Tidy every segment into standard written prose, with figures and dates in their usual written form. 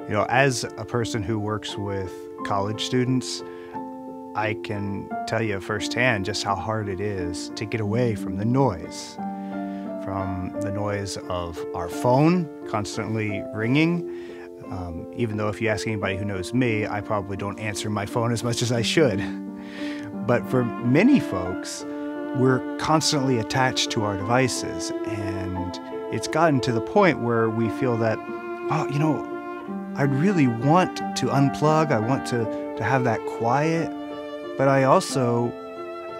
As a person who works with college students, I can tell you firsthand just how hard it is to get away from the noise of our phone constantly ringing. Even though if you ask anybody who knows me, I probably don't answer my phone as much as I should. But for many folks, we're constantly attached to our devices, and it's gotten to the point where we feel that, I'd really want to unplug, I want to have that quiet, but I also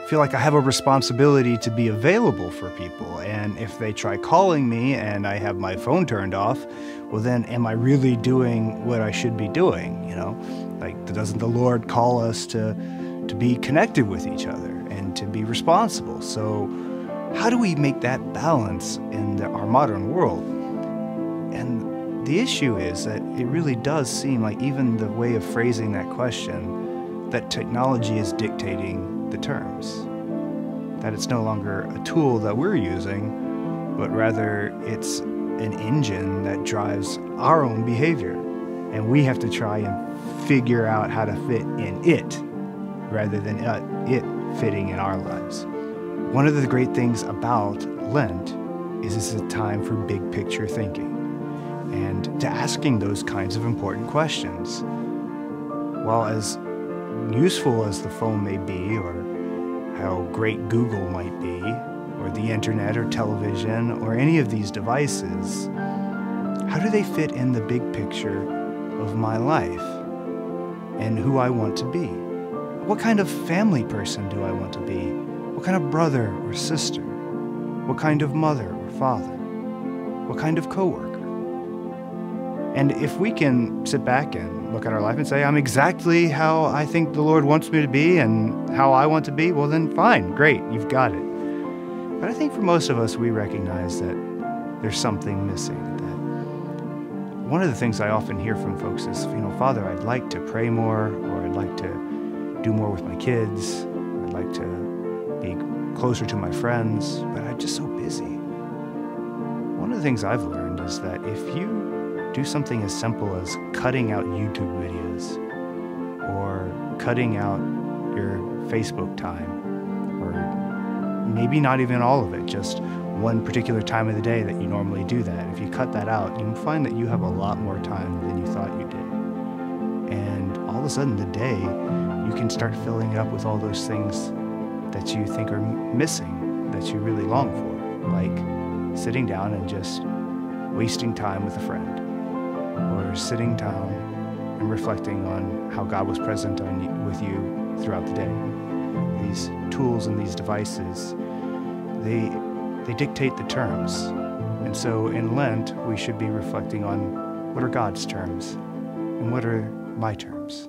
feel like I have a responsibility to be available for people. And if they try calling me and I have my phone turned off, well then am I really doing what I should be doing? Like, doesn't the Lord call us to be connected with each other and to be responsible? So how do we make that balance in our modern world? And the issue is that it really does seem like, even the way of phrasing that question, that technology is dictating the terms. That it's no longer a tool that we're using, but rather it's an engine that drives our own behavior. And we have to try and figure out how to fit in it, rather than it fitting in our lives. One of the great things about Lent is it's a time for big picture thinking and to asking those kinds of important questions. While as useful as the phone may be, or how great Google might be, or the internet or television or any of these devices, how do they fit in the big picture of my life and who I want to be? What kind of family person do I want to be? What kind of brother or sister? What kind of mother or father? What kind of coworker? And if we can sit back and look at our life and say, I'm exactly how I think the Lord wants me to be and how I want to be, well then fine, great, you've got it. But I think for most of us, we recognize that there's something missing. That one of the things I often hear from folks is, Father, I'd like to pray more, or I'd like to do more with my kids, I'd like to be closer to my friends, but I'm just so busy. One of the things I've learned is that if you do something as simple as cutting out YouTube videos, or cutting out your Facebook time, or maybe not even all of it, just one particular time of the day that you normally do that. If you cut that out, you find that you have a lot more time than you thought you did. And all of a sudden the day, you can start filling it up with all those things that you think are missing, that you really long for, like sitting down and just wasting time with a friend, or sitting down and reflecting on how God was present with you throughout the day. These tools and these devices, they dictate the terms. And so in Lent, we should be reflecting on what are God's terms and what are my terms.